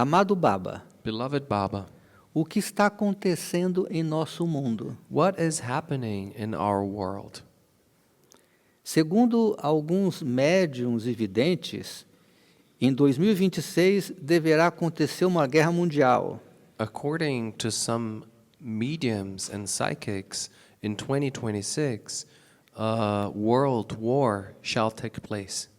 Amado Baba, Beloved Baba, o que está acontecendo em nosso mundo? what is happening in our world? Segundo alguns médiuns e videntes, em 2026 deverá acontecer uma guerra mundial. According to some mediums and psychics, in 2026, a world war shall take place.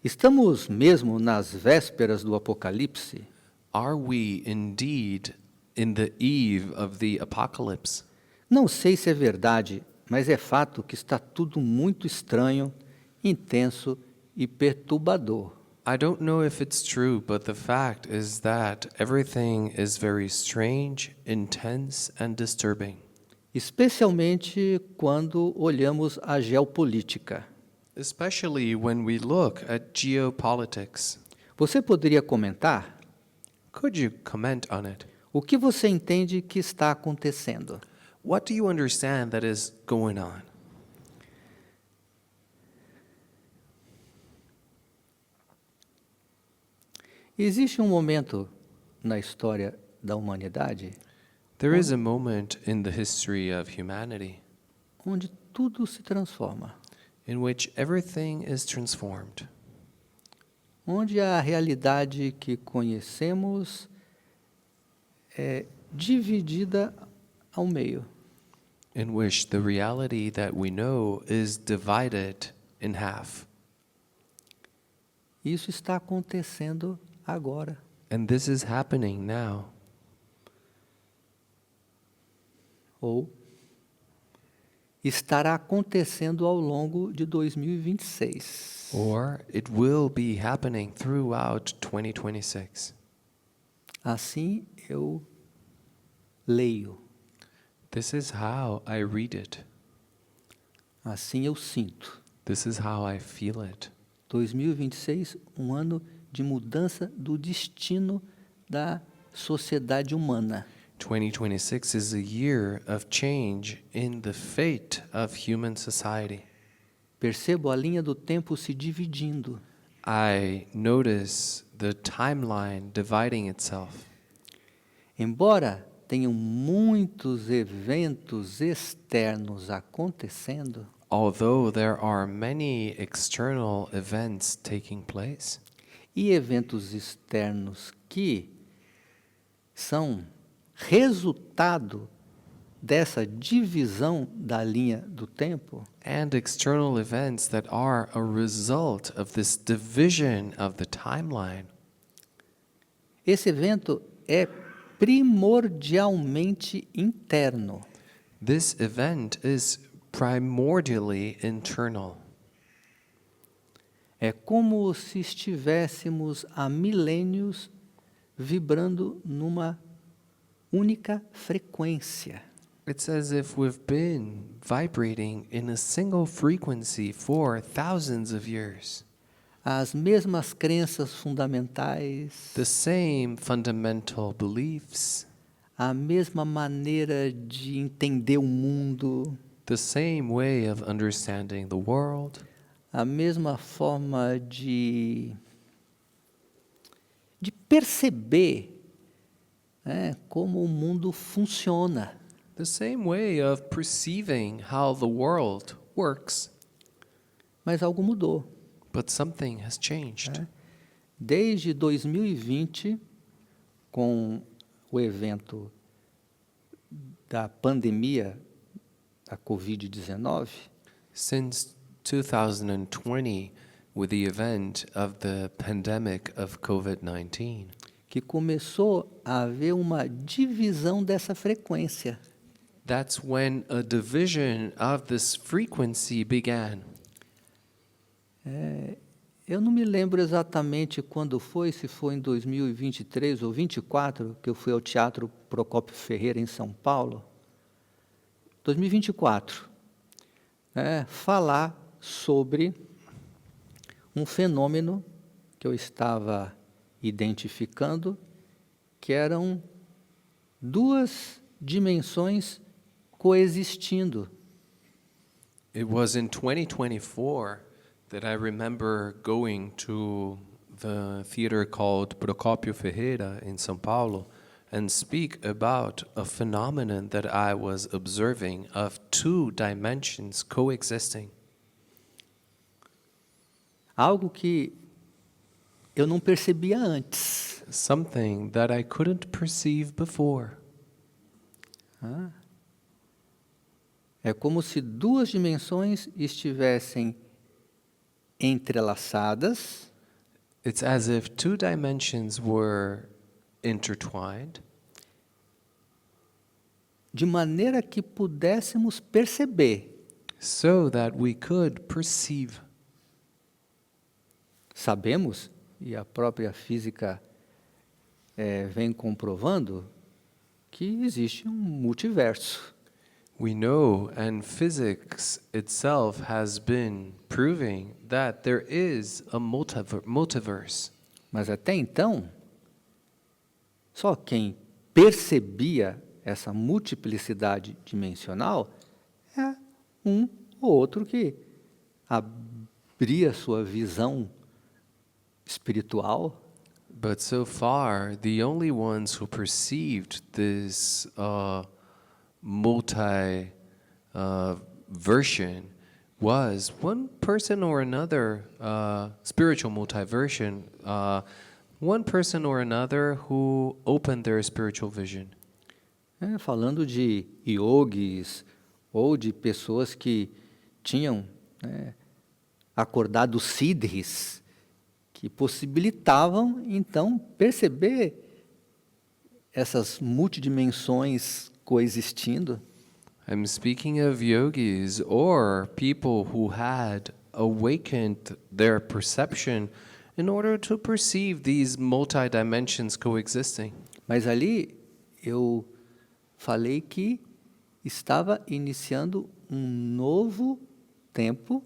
Estamos mesmo nas vésperas do Apocalipse? Are we indeed in the eve of the apocalypse? Não sei se é verdade, mas é fato que está tudo muito estranho, intenso e perturbador. I don't know if it's true, but the fact is that everything is very strange, intense, and disturbing. Especialmente quando olhamos a geopolítica. Especially when we look at geopolitics. Você poderia comentar? Could you comment on it? O que você entende que está acontecendo? What do you understand that is going on? Existe um momento na história da humanidade There is a moment in the history of humanity onde tudo se transforma, in which everything is transformed, onde a realidade que conhecemos é dividida ao meio. in which the reality that we know is divided in half. Isso está acontecendo agora. And this is happening now. Ou estará acontecendo ao longo de 2026. Or it will be happening throughout 2026. Assim eu leio, This is how I read it. assim eu sinto. This is how I feel it. 2026, um ano de mudança do destino da sociedade humana. 2026 is a year of change in the fate of human society. Percebo a linha do tempo se dividindo. I notice the timeline dividing itself. Embora tenham muitos eventos externos acontecendo, Although there are many external events taking place, e eventos externos que são resultado dessa divisão da linha do tempo, and external events that are a result of this division of the timeline, esse evento é primordialmente interno. this event is primordially internal. É como se estivéssemos há milênios vibrando numa única frequência. It's as if we've been vibrating in a single frequency for thousands of years. As mesmas crenças fundamentais, The same fundamental beliefs, a mesma maneira de entender o mundo, the same way of understanding the world, a mesma forma de perceber, né, como o mundo funciona. the same way of perceiving how the world works. Mas algo mudou. But something has changed. Né? Desde 2020, com o evento da pandemia da Covid-19, Since 2020, with the event of the pandemic of COVID-19, que começou a haver uma divisão dessa frequência. that's when a division of this frequency began. Eu não me lembro exatamente quando foi, se foi em 2023 ou 2024, que eu fui ao Teatro Procópio Ferreira, em São Paulo. 2024. Falar sobre um fenômeno que eu estava identificando, que eram duas dimensões coexistindo. It was in 2024 that I remember going to the theater called Procopio Ferreira in São Paulo and speak about a phenomenon that I was observing of two dimensions coexisting. Algo que eu não percebia antes. Something that I couldn't perceive before. É como se duas dimensões estivessem entrelaçadas, It's as if two dimensions were intertwined, de maneira que pudéssemos perceber. so that we could perceive. Sabemos, e a própria física vem comprovando, que existe um multiverso. We know, and physics itself has been proving that there is a multiverse. Mas até então, só quem percebia essa multiplicidade dimensional é um ou outro que abria sua visão espiritual. But so far, the only ones who perceived this multi-version was one person or another, spiritual multiversion, one person or another who opened their spiritual vision. Falando de yogis ou de pessoas que tinham acordado siddhis, que possibilitavam, então, perceber essas multidimensões coexistindo. I'm speaking of yogis or people who had awakened their perception in order to perceive these multi-dimensions coexisting. Mas ali eu falei que estava iniciando um novo tempo,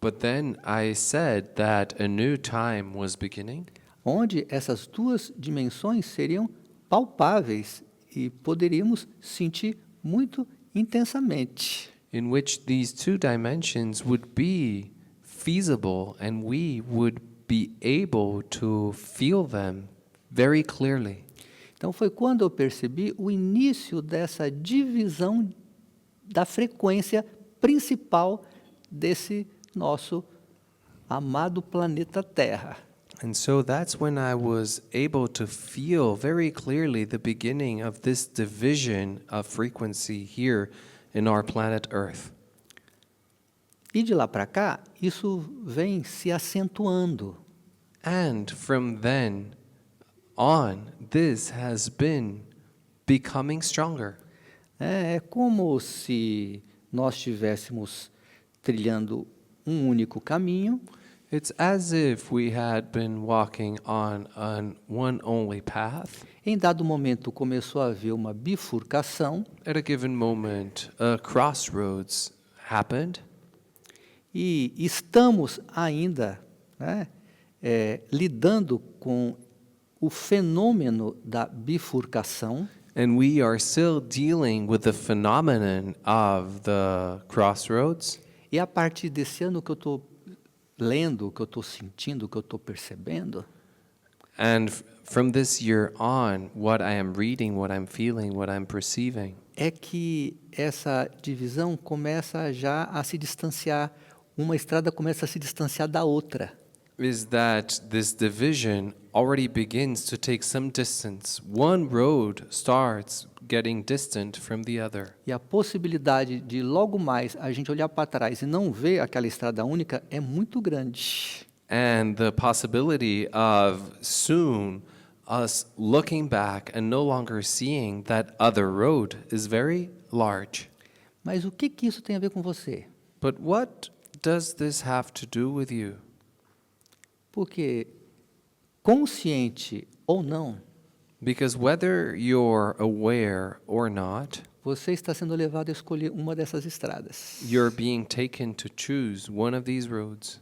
But then I said that a new time was beginning, onde essas duas dimensões seriam palpáveis e poderíamos sentir muito intensamente. in which these two dimensions would be feasible and we would be able to feel them very clearly. Então foi quando eu percebi o início dessa divisão da frequência principal desse nosso amado planeta Terra. And so that's when I was able to feel very clearly the beginning of this division of frequency here in our planet Earth. E de lá para cá, isso vem se acentuando. And from then on, this has been becoming stronger. É como se nós estivéssemos trilhando um único caminho, It's as if we had been walking on an one only path. em dado momento começou a haver uma bifurcação, At a given moment, a crossroads happened, e estamos ainda lidando com o fenômeno da bifurcação, and we are still dealing with the phenomenon of the crossroads. e a partir desse ano que eu estou lendo, que eu estou sentindo, que eu estou percebendo, And from this year on, what I am reading, what I'm feeling, what I'm perceiving, é que essa divisão começa já a se distanciar, uma estrada começa a se distanciar da outra. is that this division already begins to take some distance. One road starts getting distant from the other. E a possibilidade de logo mais a gente olhar para trás e não ver aquela estrada única é muito grande. And the possibility of soon us looking back and no longer seeing that other road is very large. Mas o que isso tem a ver com você? But what does this have to do with you? Porque, consciente ou não, Because whether you're aware or not, você está sendo levado a escolher uma dessas estradas. you're being taken to choose one of these roads.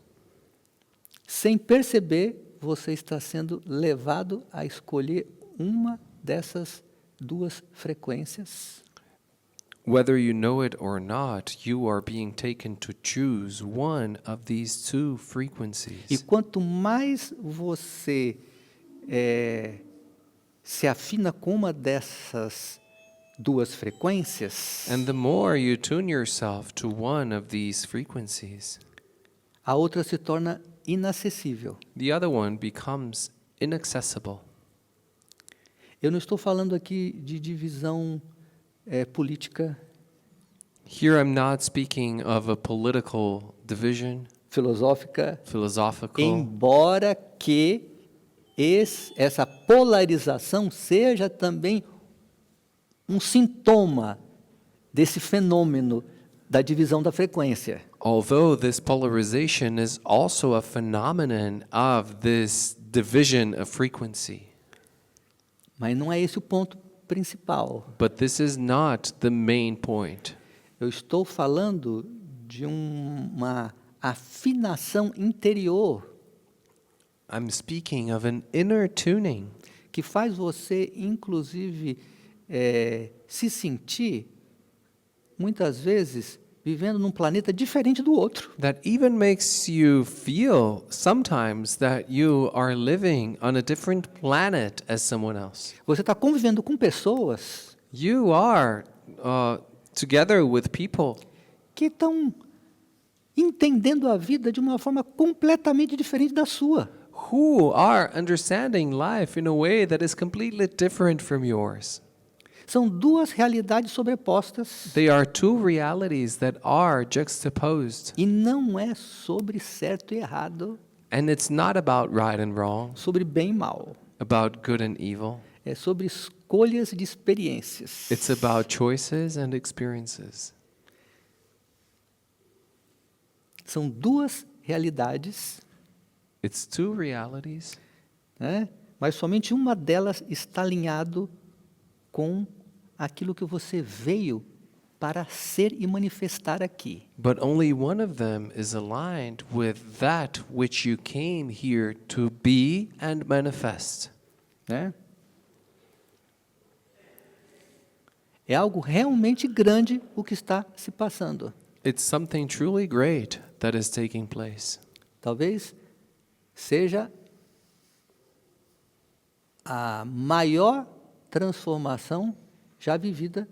Sem perceber, você está sendo levado a escolher uma dessas duas frequências. Whether you know it or not, you are being taken to choose one of these two E frequencies. quanto mais você se afina com uma dessas duas frequências, And the more you tune yourself to one of these frequencies, a outra se torna inacessível. the other one becomes inaccessible. Eu não estou falando aqui de divisão política, Here I'm not speaking of a political division, filosófica, philosophical, embora que essa polarização seja também um sintoma desse fenômeno da divisão da frequência. although this polarization is also a phenomenon of this division of frequency. Mas não é esse o ponto principal. But this is not the main point. Eu estou falando de uma afinação interior I'm speaking of an inner tuning que faz você, inclusive, se sentir, muitas vezes, vivendo num planeta diferente do outro. that even makes you feel sometimes that you are living on a different planet as someone else. Você está convivendo com pessoas You are together with people que estão entendendo a vida de uma forma completamente diferente da sua. who are understanding life in a way that is completely different from yours. São duas realidades sobrepostas They are two realities that are juxtaposed. e não é sobre certo e errado, And it's not about right and wrong, sobre bem e mal. about good and evil. É sobre escolhas de experiências. It's about choices and experiences. São duas realidades, It's two realities, né? Mas somente uma delas está alinhado com aquilo que você veio para ser e manifestar aqui. but only one of them is aligned with that which you came here to be and manifest. Né? É algo realmente grande o que está se passando. It's something truly great that is taking place. Talvez seja a maior transformação já vivida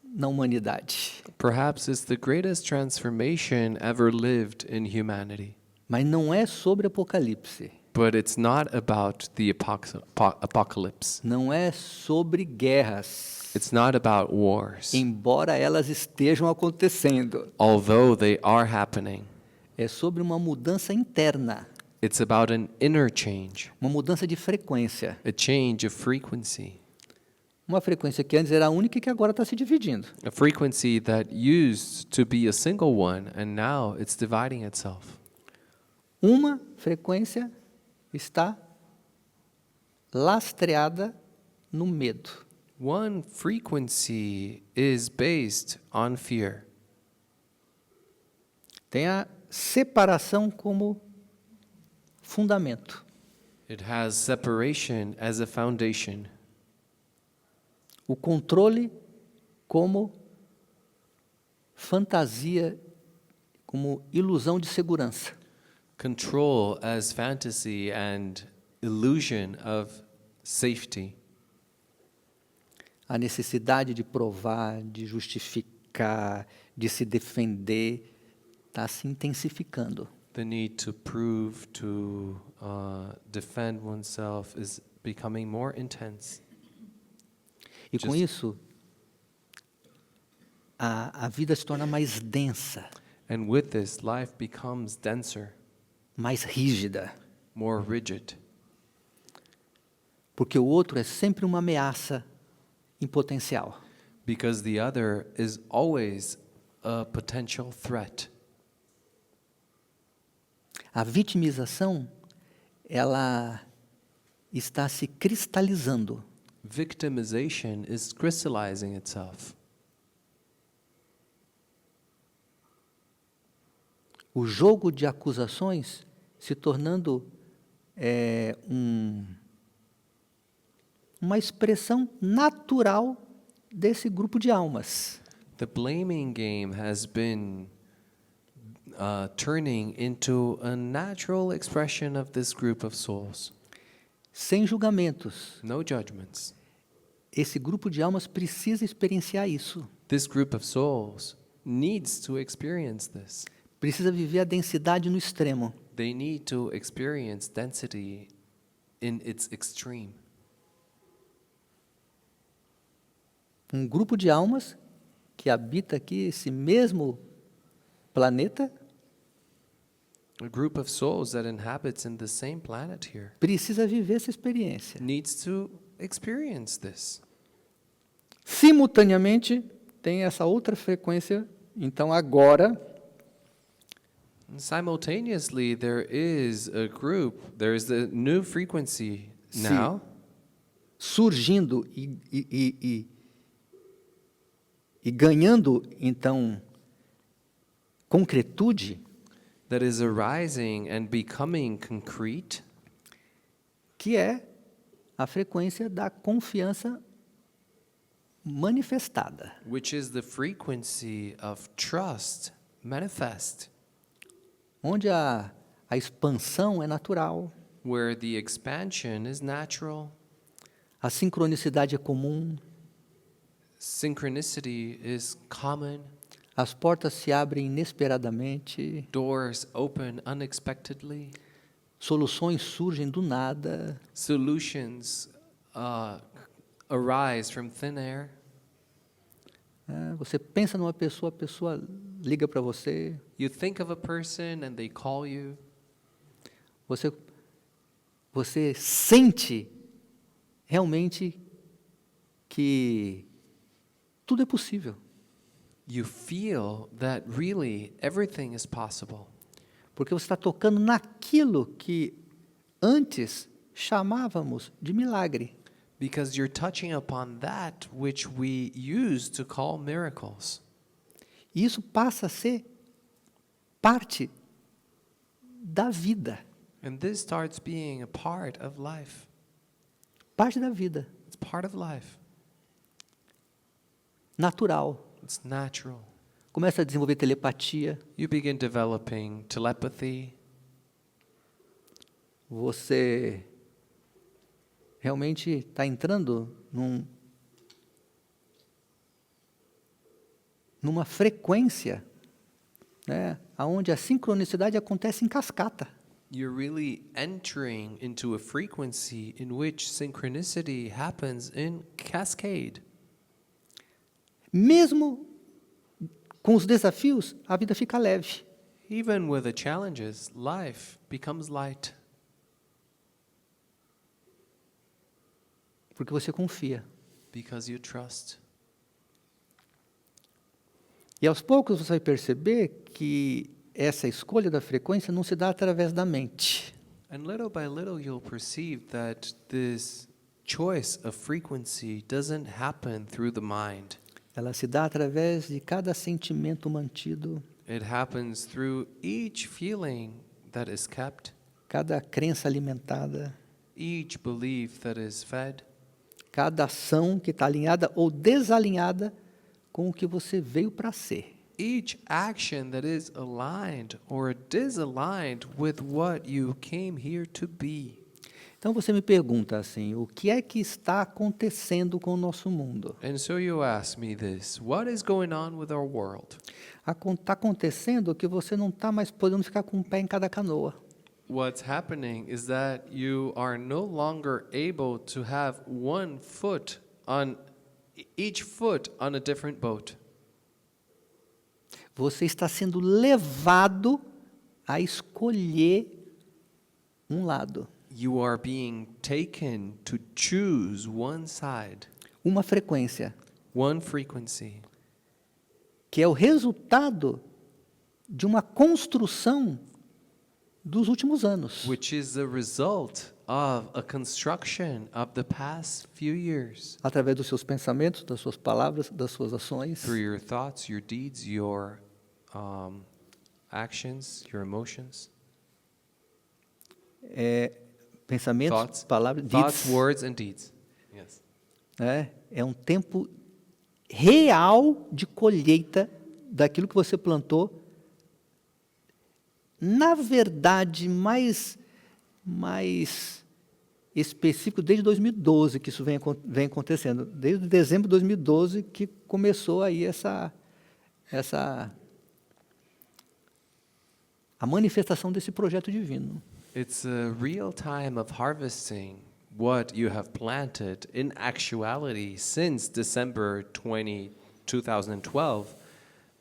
na humanidade. Perhaps it's the greatest transformation ever lived in humanity. Mas não é sobre Apocalipse. But it's not about the apocalypse. Não é sobre guerras, It's not about wars, embora elas estejam acontecendo. although they are happening. É sobre uma mudança interna, It's about an inner change, uma mudança de frequência. a change of frequency, Uma frequência que antes era única e que agora está se dividindo. a frequency that used to be a single one and now it's dividing itself. Uma frequência está lastreada no medo. One frequency is based on fear. Tem a separação como fundamento. It has separation as a foundation, O controle como fantasia, como ilusão de segurança. control as fantasy and illusion of safety. A necessidade de provar, de justificar, de se defender, está se intensificando. The need to prove, to defend oneself is becoming more intense. E com isso, a vida se torna mais densa, And with this, life becomes denser, mais rígida, more rigid, porque o outro é sempre uma ameaça em potencial. because the other is always a potential threat. A vitimização, ela está se cristalizando. Victimization is crystallizing itself. O jogo de acusações se tornando uma expressão natural desse grupo de almas. The blaming game has been turning into a natural expression of this group of souls. Sem julgamentos. No judgments. Esse grupo de almas precisa experienciar isso. This group of souls needs to experience this. Precisa viver a densidade no extremo. They need to experience density in its extreme. Um grupo de almas que habita aqui esse mesmo planeta A group of souls that inhabits in the same planet here precisa viver essa experiência. needs to experience this. Simultaneamente, tem essa outra frequência. Então, agora, And simultaneously, there is the new frequency now surgindo e ganhando, então, concretude, that is arising and becoming concrete, que é a frequência da confiança manifestada. which is the frequency of trust manifest, Onde a expansão é natural, where the expansion is natural, a sincronicidade é comum, synchronicity is common, as portas se abrem inesperadamente, doors open unexpectedly, soluções surgem do nada, solutions arise from thin air. Você pensa numa pessoa, a pessoa liga para você, You think of a person and they call you. você sente realmente que tudo é possível. You feel that really everything is possible Porque você está tocando naquilo que antes chamávamos de milagre. because you're touching upon that which we used to call miracles. E isso passa a ser parte da vida. And this starts being a part of life. Parte da vida. It's part of life. Natural. It's natural. Começa a desenvolver telepatia. You begin developing telepathy. Você realmente está entrando numa frequência, né, onde a sincronicidade acontece em cascata. You're really entering into a frequency in which synchronicity happens in cascade. Mesmo com os desafios, a vida fica leve. Even with the challenges, life becomes light Porque você confia. because you trust. E aos poucos você vai perceber que essa escolha da frequência não se dá através da mente. And little by little, you'll perceive that this choice of frequency doesn't happen through the mind. Ela se dá através de cada sentimento mantido, It happens through each feeling that is kept, cada crença alimentada, each belief that is fed, cada ação que está alinhada ou desalinhada com o que você veio para ser. each action that is aligned or disaligned with what you came here to be. Então você me pergunta assim, o que é que está acontecendo com o nosso mundo? And so you ask me this, what is going on with our world? Está acontecendo que você não está mais podendo ficar com um pé em cada canoa. What's happening is that you are no longer able to have each foot on a different boat. Você está sendo levado a escolher um lado, You are being taken to choose one side, uma frequência, one frequency, que é o resultado de uma construção dos últimos anos. which is the result of a construction of the past few years. Através dos seus pensamentos, das suas palavras, das suas ações. Through your thoughts, your deeds, your actions, your emotions, Pensamentos, thoughts, palavras, thoughts, deeds. words, and deeds. Yes. É um tempo real de colheita daquilo que você plantou. Na verdade, mais específico, desde 2012 que isso vem acontecendo. Desde dezembro de 2012 que começou aí a manifestação desse projeto divino. It's a real time of harvesting what you have planted in actuality since December 2012,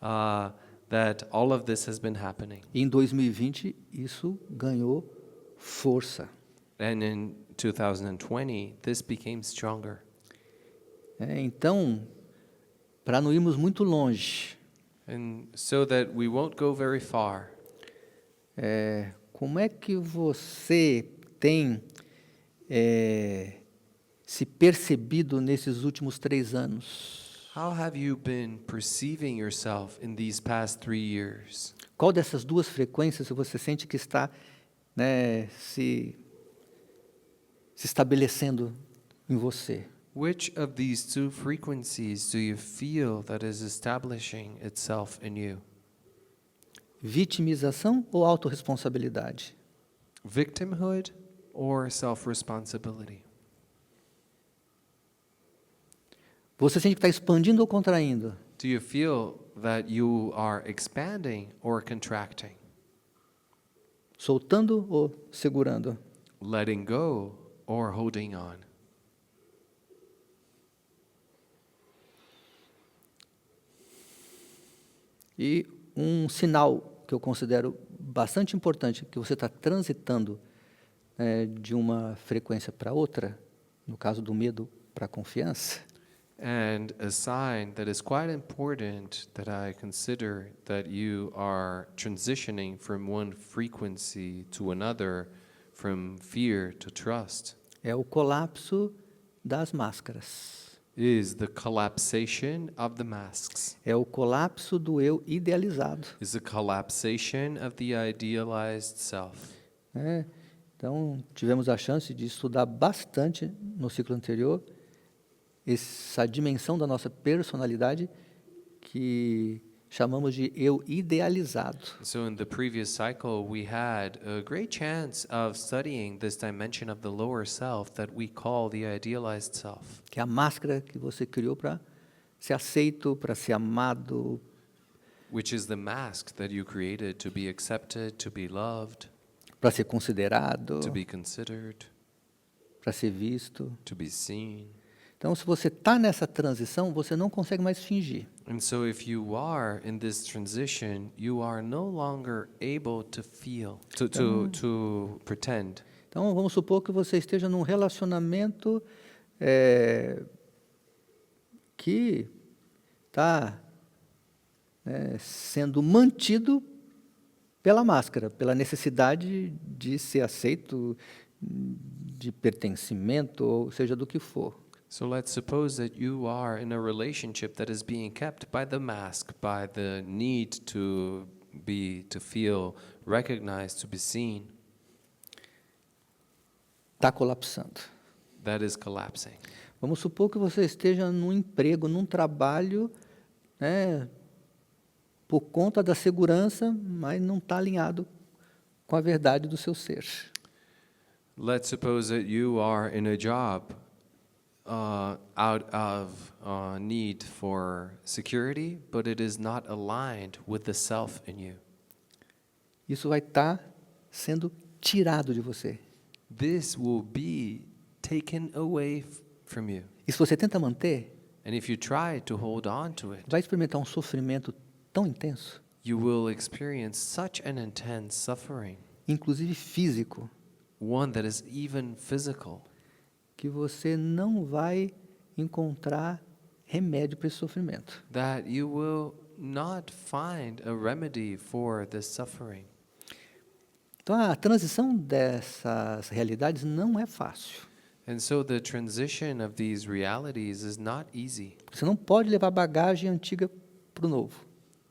that all of this has been happening. E em 2020 isso ganhou força. And in 2020, this became stronger. Então, para não irmos muito longe, And so that we won't go very far, como é que você tem se percebido nesses últimos 3 anos? how have you been perceiving yourself in these past 3 years? Qual dessas duas frequências você sente que está, né, se estabelecendo em você? Which of these two frequencies do you feel that is establishing itself in you? Vitimização ou autorresponsabilidade? Victimhood or self-responsibility? Você sente que está expandindo ou contraindo? Do you feel that you are expanding or contracting? Soltando ou segurando? Letting go or holding on? E um sinal que eu considero bastante importante, que você está transitando de uma frequência para outra, no caso do medo para a confiança, And a sign that is quite important that I consider that you are transitioning from one frequency to another, from fear to trust, é o colapso das máscaras. is the collapsation of the masks, É o colapso do eu idealizado. is the collapsation of the idealized self. Então, tivemos a chance de estudar bastante no ciclo anterior essa dimensão da nossa personalidade que chamamos de eu idealizado. So in the previous cycle, we had a great chance of studying this dimension of the lower self that we call the idealized self, Que é a máscara que você criou para ser aceito, para ser amado, which is the mask that you created to be accepted, to be loved, para ser considerado, to be considered, para ser visto. to be seen. Então, se você está nessa transição, você não consegue mais fingir. And so if you are in this transition, you are no longer able to feel, to pretend. Então, vamos supor que você esteja num relacionamento que está sendo mantido pela máscara, pela necessidade de ser aceito, de pertencimento, ou seja do que for. So let's suppose that you are in a relationship that is being kept by the mask, by the need to feel recognized, to be seen. Está colapsando. That is collapsing. Vamos supor que você esteja num emprego, num trabalho, por conta da segurança, mas não está alinhado com a verdade do seu ser. Let's suppose that you are in a job out of need for security, but it is not aligned with the self in you. Isso vai estar sendo tirado de você. This will be taken away from you. E se você tenta manter, And if you try to hold on to it, vai experimentar um sofrimento tão intenso, you will experience such an intense suffering, inclusive físico, one that is even physical, que você não vai encontrar remédio para esse sofrimento. that you will not find a remedy for this suffering. Então, a transição dessas realidades não é fácil. And so the transition of these realities is not easy. Você não pode levar bagagem antiga para o novo.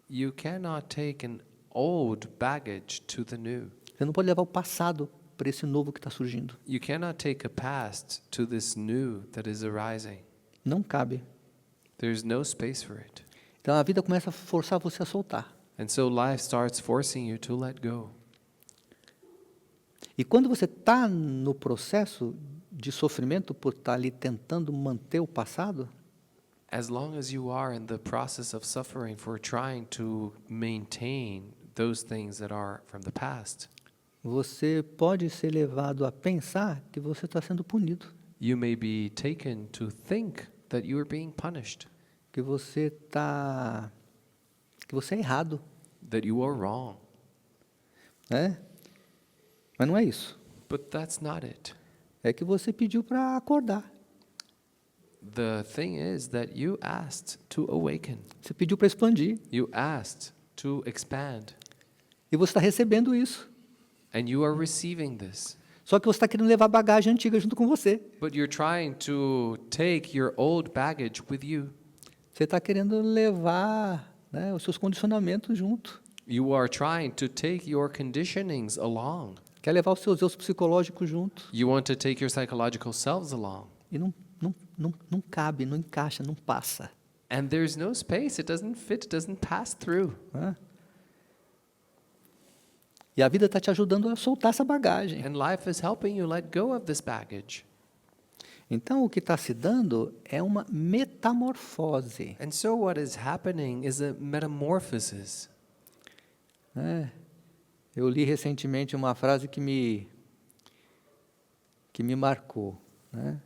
You cannot take an old baggage to the new. Você não pode levar o passado para esse novo que está surgindo. You cannot take a past to this new that is arising. Não cabe. There's no space for it. Então a vida começa a forçar você a soltar. And so life starts forcing you to let go. E quando você está no processo de sofrimento por estar ali tentando manter o passado, As long as you are in the process of suffering for trying to maintain those things that are from the past, você pode ser levado a pensar que você está sendo punido, you may be taken to think that you are being punished, que você é errado, that you are wrong. né? Mas não é isso. But that's not it. É que você pediu para acordar. The thing is that you asked to awaken. Você pediu para expandir. You asked to expand. E você está recebendo isso. And you are receiving this. Só que você está querendo levar bagagem antiga junto com você. But you're trying to take your old baggage with you. Você está querendo levar, né, os seus condicionamentos junto. You are trying to take your conditionings along. Quer levar os seus eu psicológicos junto. You want to take your psychological selves along. E não cabe, não encaixa, não passa. And there's no space. It doesn't fit. It doesn't pass through. Né? E a vida está te ajudando a soltar essa bagagem. And life is helping you let go of this baggage. Então, o que está se dando é uma metamorfose. And so what is happening is a metamorphosis. Né? Eu li recentemente uma frase que me marcou. Né?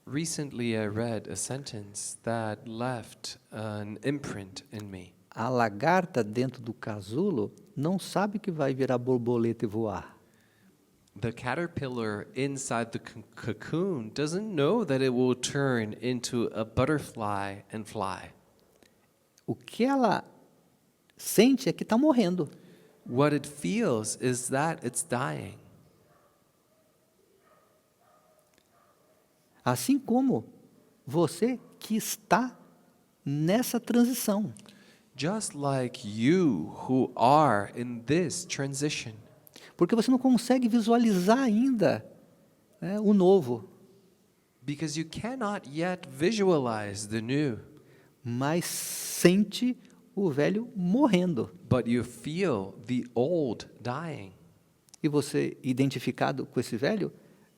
Recently, I read a sentence that left an imprint in me. A lagarta dentro do casulo não sabe que vai virar borboleta e voar. The caterpillar inside the cocoon doesn't know that it will turn into a butterfly and fly. O que ela sente é que está morrendo. What it feels is that it's dying. Assim como você que está nessa transição. Just like you who are in this transition. Porque você não consegue visualizar ainda, né, o novo. Because you cannot yet visualize the new. Mas sente o velho morrendo. But you feel the old dying. E você, identificado com esse velho,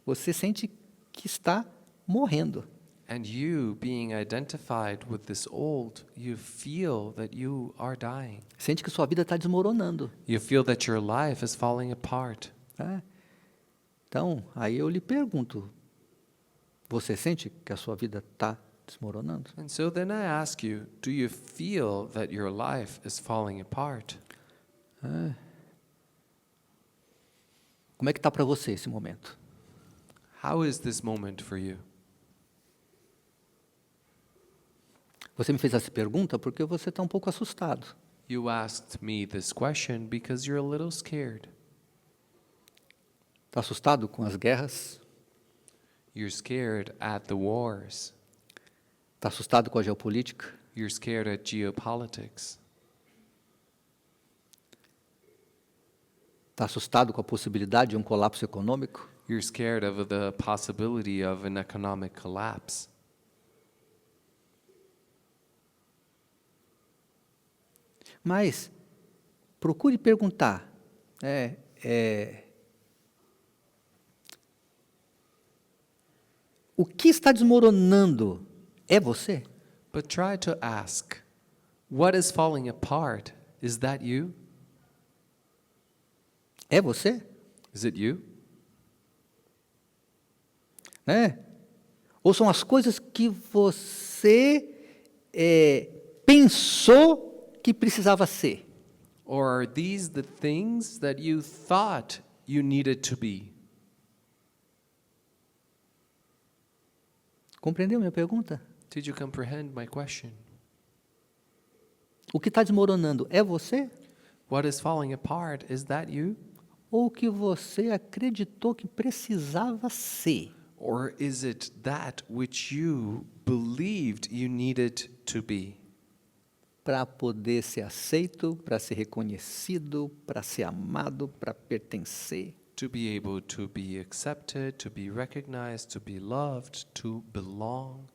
você sente que está morrendo. And you, being identified with this old, you feel that you are dying. Sente que sua vida está desmoronando. You feel that your life is falling apart. Né? Então, aí eu lhe pergunto, você sente que a sua vida está desmoronando? And so then I ask you, do you feel that your life is falling apart? Como é que está para você esse momento? How is this moment for you? Você me fez essa pergunta porque você está um pouco assustado. You asked me this question because you're a little scared. Está assustado com as guerras? You're scared at the wars. Está assustado com a geopolítica? You're scared at geopolitics. Está assustado com a possibilidade de um colapso econômico? You're scared of the possibility of an economic collapse. Mas procure perguntar, o que está desmoronando é você? But try to ask, what is falling apart? Is that you? É você? Is it you? Né? Ou são as coisas que você pensou que precisava ser? Or are these the things that you thought you needed to be? Compreendeu minha pergunta? Did you comprehend my question? O que está desmoronando é você? What is falling apart? Is that you? Ou o que você acreditou que precisava ser? Or is it that which you believed you needed to be? Para poder ser aceito, para ser reconhecido, para ser amado, para pertencer. To be able to be accepted, to be recognized, to be loved, to belong.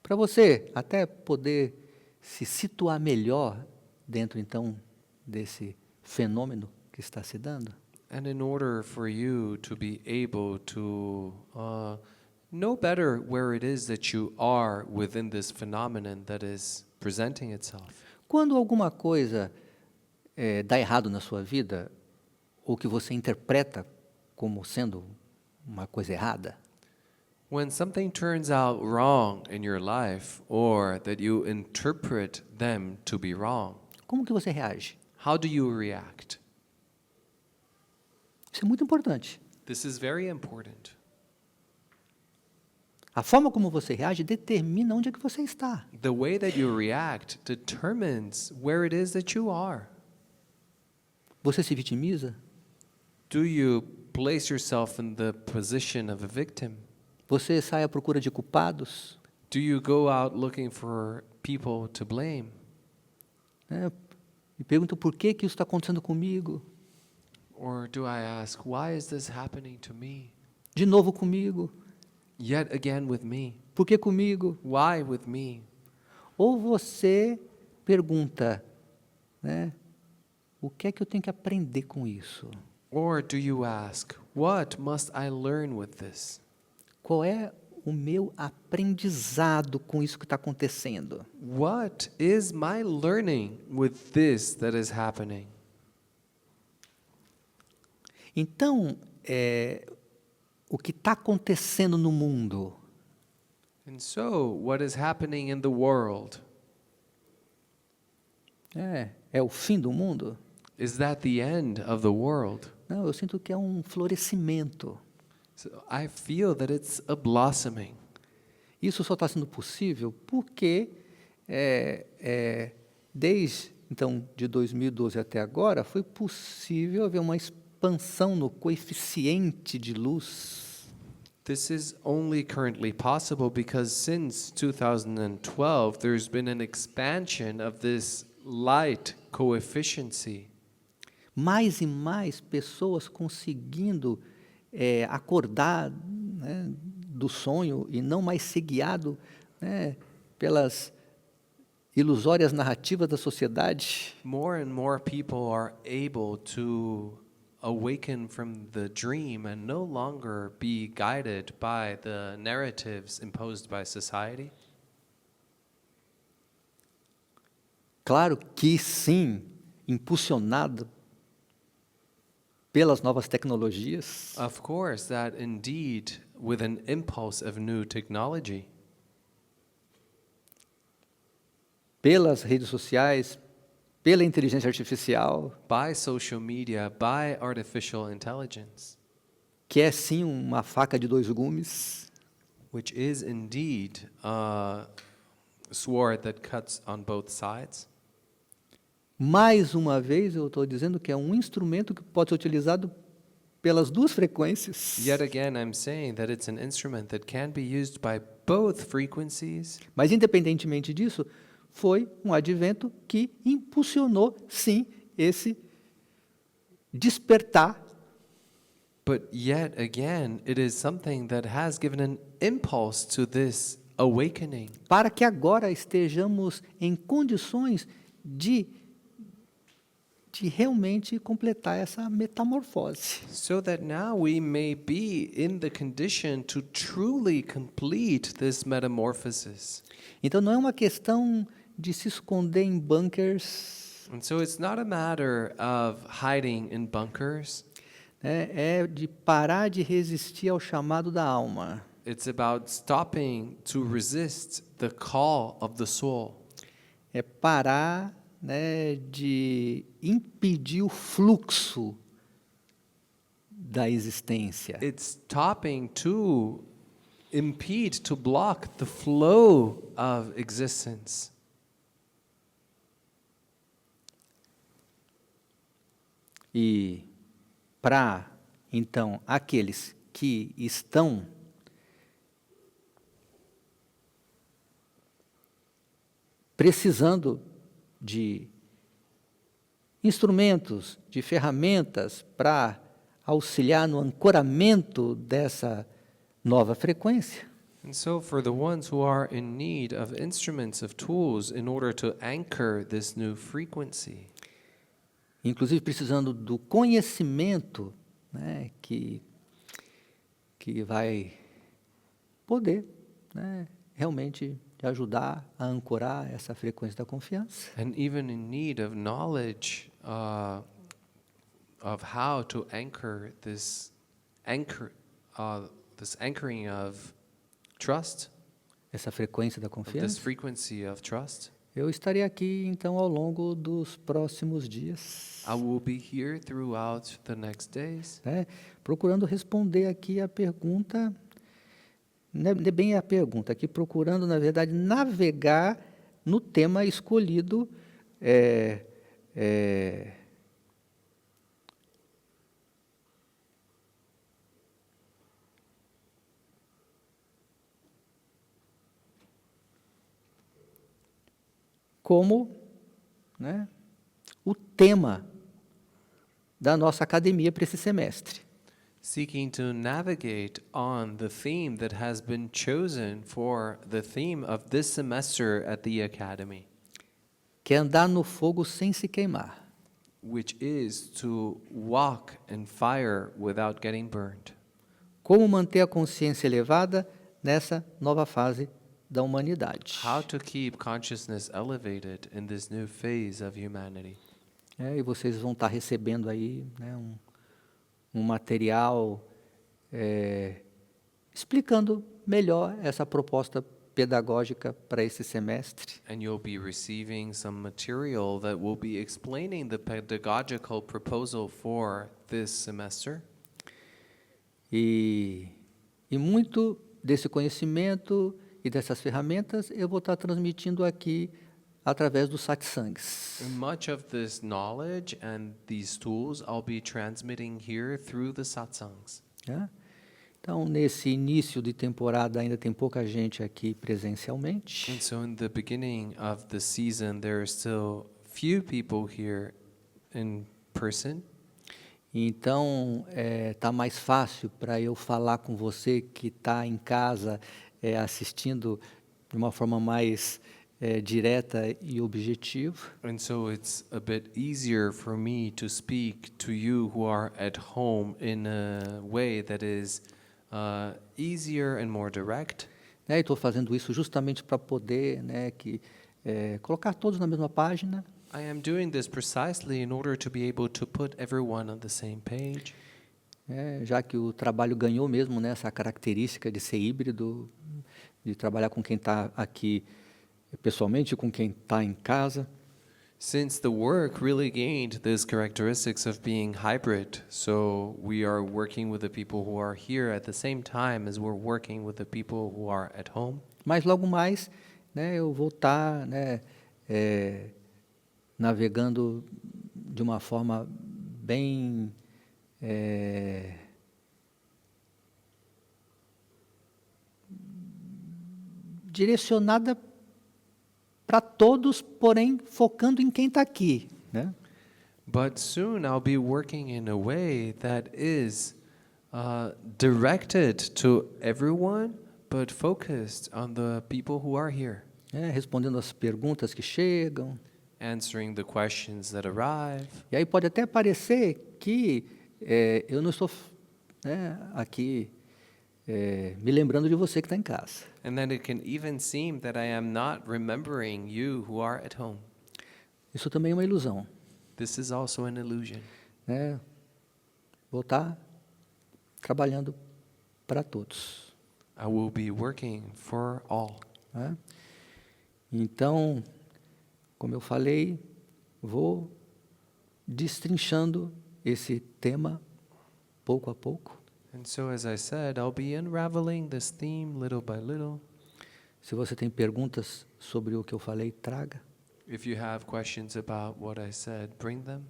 Para você até poder se situar melhor dentro, então, desse fenômeno que está se dando. And in order for you to be able to know better where it is that you are within this phenomenon that is presenting itself. Quando alguma coisa dá errado na sua vida, ou que você interpreta como sendo uma coisa errada, When something turns out wrong in your life or that you interpret them to be wrong, como que você reage? how do you react? Isso é muito importante. This is very important. A forma como você reage determina onde é que você está. The way that you react determines where it is that you are. Você se vitimiza? Do you place yourself in the position of a victim? Você sai à procura de culpados? Do you go out looking for people to blame? Me pergunto por que isso está acontecendo comigo? Or do I ask, why is this happening to me? De novo comigo? Yet again with me? Por que comigo? Why with me? Ou você pergunta, o que é que eu tenho que aprender com isso? Or do you ask, what must I learn with this? Qual é o meu aprendizado com isso que está acontecendo? What is my learning with this that is happening? Então, o que está acontecendo no mundo And so, what is happening in the world? é o fim do mundo? Is that the end of the world? Não, eu sinto que é um florescimento. So I feel that it's a blossoming. Isso só está sendo possível porque, desde então, de 2012 até agora, foi possível haver uma expansão no coeficiente de luz. This is only currently possible because since 2012, there's been an expansion of this light coefficiency. Mais e mais pessoas conseguindo acordar do sonho e não mais ser guiado pelas ilusórias narrativas da sociedade. More and more people are able to awaken from the dream and no longer be guided by the narratives imposed by society. Claro que sim, impulsionado pelas novas tecnologias. Of course, that indeed, with an impulse of new technology, Pelas redes sociais, pela inteligência artificial, by social media, by artificial intelligence, que é sim uma faca de dois gumes, which is indeed a sword that cuts on both sides. mais uma vez eu estou dizendo que é um instrumento que pode ser utilizado pelas duas frequências. Yet again, I'm saying that it's an instrument that can be used by both frequencies. Mas independentemente disso, foi um advento que impulsionou sim esse despertar. But yet again, it is something that has given an impulse to this awakening. Para que agora estejamos em condições de realmente completar essa metamorfose. So that now we may be in the condition to truly complete this metamorphosis. Então não é uma questão de se esconder em bunkers, And so it's not a matter of hiding in bunkers. é de parar de resistir ao chamado da alma. It's about stopping to resist the call of the soul. É parar de impedir o fluxo da existência. It's stopping to impede, to block the flow of existence. E para, então, aqueles que estão precisando de instrumentos, de ferramentas para auxiliar no ancoramento dessa nova frequência, And so, for the ones who are in need of instruments, of tools, in order to anchor this new frequency, inclusive precisando do conhecimento, né, que vai poder, né, realmente te ajudar a ancorar essa frequência da confiança. and even in need of knowledge of how to anchor this anchoring of trust, Essa frequência da of this confiança. frequency of trust. Eu estarei aqui, então, ao longo dos próximos dias, I will be here throughout the next days, né, procurando responder aqui a pergunta, não é bem a pergunta, aqui procurando, na verdade, navegar no tema escolhido, como, né, o tema da nossa academia para esse semestre. seeking to navigate on the theme that has been chosen for the theme of this semester at the Academy, Que é andar no fogo sem se queimar. which is to walk in fire without getting burned. Como manter a consciência elevada nessa nova fase da humanidade. How to keep consciousness elevated in this new phase of humanity. E vocês vão estar recebendo aí, né, um material explicando melhor essa proposta pedagógica para esse semestre. And you'll be receiving some material that will be explaining the pedagogical proposal for this semester. E muito desse conhecimento e dessas ferramentas eu vou estar transmitindo aqui através dos satsangs. And much of this knowledge and these tools I'll be transmitting here through the satsangs. Né? Então, nesse início de temporada ainda tem pouca gente aqui presencialmente. And so in the beginning of the season, there are still few people here in person. Então, tá mais fácil para eu falar com você que está em casa assistindo de uma forma mais direta e objetiva. And so it's a bit easier for me to speak to you who are at home in a way that is easier and more direct. E estou fazendo isso justamente para poder, né, colocar todos na mesma página. I am doing this precisely in order to be able to put everyone on the same page. Já que o trabalho ganhou mesmo, né, essa característica de ser híbrido, de trabalhar com quem está aqui pessoalmente e com quem está em casa. Since the work really gained these characteristics of being hybrid, so we are working with the people who are here at the same time as we're working with the people who are at home. Mas logo mais, né, eu vou estar, né, navegando de uma forma bem direcionada para todos, porém focando em quem está aqui, né? But soon I'll be working in a way that is directed to everyone, but focused on the people who are here. Respondendo as perguntas que chegam. Answering the questions that arrive. E aí pode até parecer que eu não estou aqui me lembrando de você que está em casa. And then it can even seem that I am not remembering you who are at home. Isso também é uma ilusão. This is also an illusion. Vou estar trabalhando para todos. I will be working for all. Então, como eu falei, vou destrinchando esse tema pouco a pouco. And so, as I said, I'll be unraveling this theme little by little. Se você tem perguntas sobre o que eu falei, traga. If you have questions about what I said, bring them.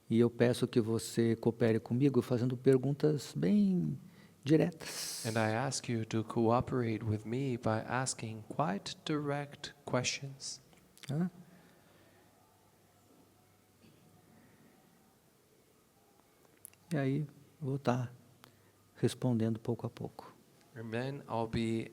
E eu peço que você coopere comigo fazendo perguntas bem diretas. And I ask you to cooperate with me by asking quite direct questions. E aí, vou estar respondendo pouco a pouco. And then I'll be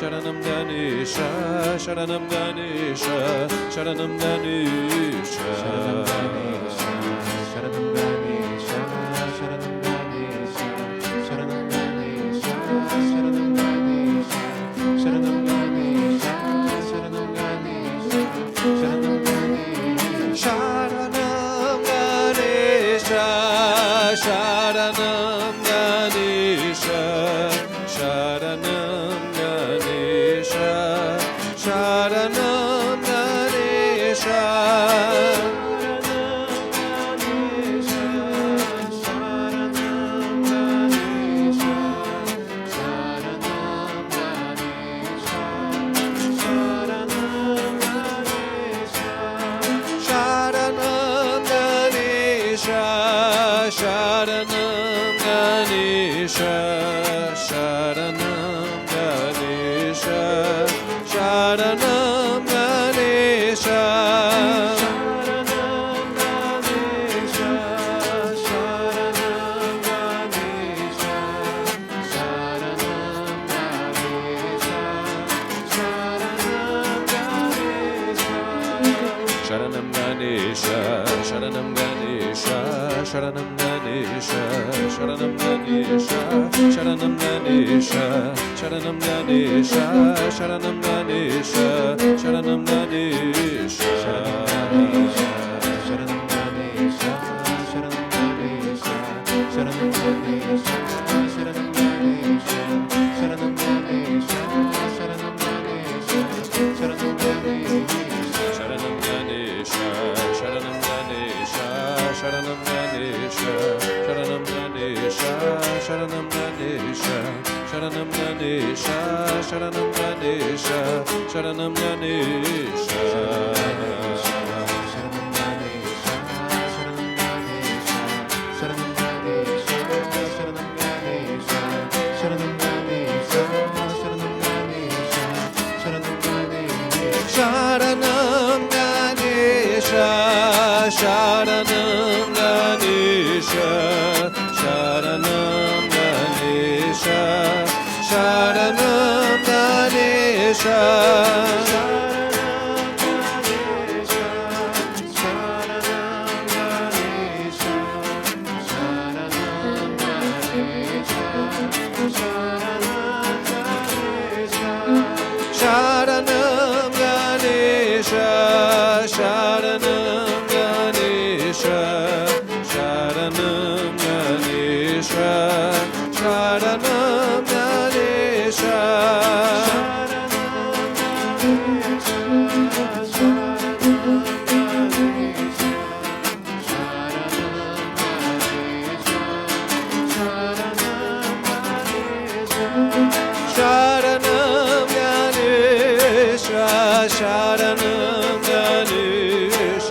Sharanam Ganesha, Sharanam Ganesha, Sharanam Ganesha. Sharanam Ganesha, Sharanam Ganesha, Sharanam Ganesha, Sharanam Ganesha, Sharanam Ganesha, Sharanam Ganesha, Sharanam Ganesha, Sharanam Ganesha, Sharanam Ganesha, Sharanam Ganesha, Sharanam Ganesha. Sharanam Ganesha, Sharanam Ganesha, Sharanam Ganesha, Sharanam Ganesha. Sharanam Ganesha, Sharanam Ganesha, Sharanam Ganesha, Sharanam Ganesha, Sharanam Ganesha, Sharanam Ganesha, Sharanam Ganesha, Sharanam Ganesha. Sharanam Ganesha, Sharanam Ganesha, Sharanam Ganesha, Sharanam Ganesha, Sharanam Ganesha, Sharanam Ganesha, Sharanam Ganesha, Sharanam Ganesha. Sharanam Ganesha, Sharanam Ganesha, Sharanam Ganesha, Sharanam Ganesha. Sharanam Ganesha, Sharanam Ganesha, Sharanam Ganesha, Sharanam Ganesha. Sharanam Ganesha, Sharanam Ganesha,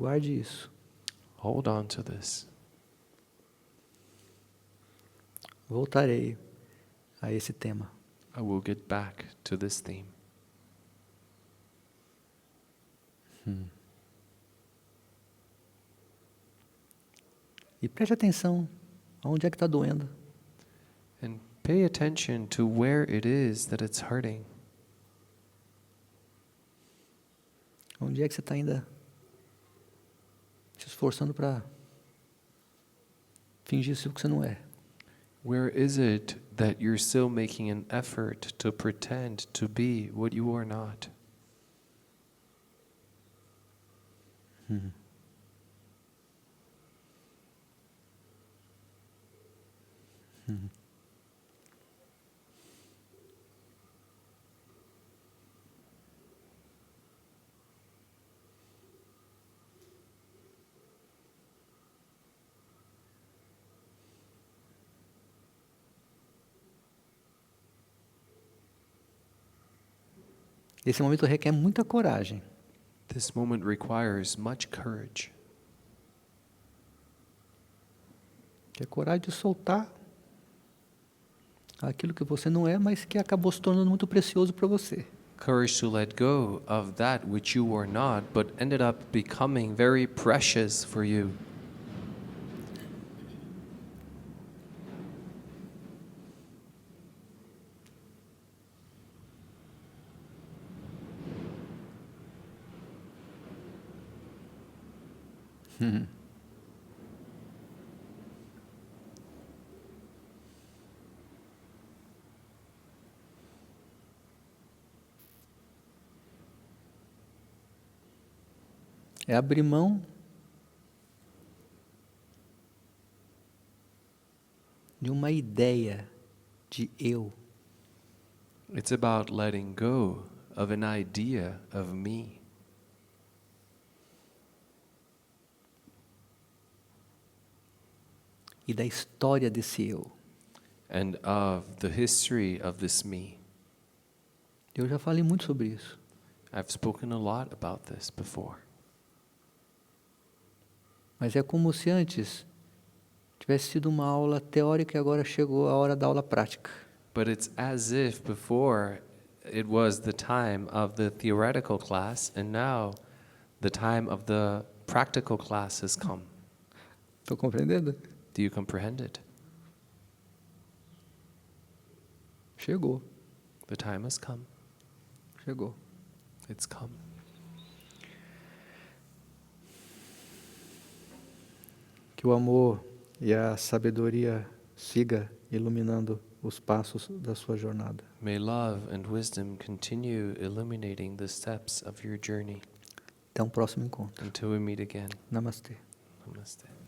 Guarde isso. Hold on to this. Voltarei a esse tema. I will get back to this theme. E preste atenção aonde é que está doendo. And pay attention to where it is that it's hurting. Onde é que você está ainda se esforçando para fingir ser o que você não é. Where is it that you're still making an effort to pretend to be what you are not? Esse momento requer muita coragem. This moment requires much courage. Que é coragem de soltar aquilo que você não é, mas que acabou se tornando muito precioso para você. Courage to let go of that which you were not, but ended up becoming very precious for you. É abrir mão de uma ideia de eu. It's about letting go of an idea of me. E da história desse eu. And of the history of this me. Eu já falei muito sobre isso. I've spoken a lot about this before. Mas é como se antes tivesse sido uma aula teórica e agora chegou a hora da aula prática. But it's as if before it was the time of the theoretical class, and now the time of the practical class has come. Estou compreendendo? Do you comprehend it? Chegou, The time has come. chegou. It's come. Que o amor e a sabedoria siga iluminando os passos da sua jornada. May love and wisdom continue illuminating the steps of your journey Até um próximo encontro. until we meet again. Namastê. Namaste.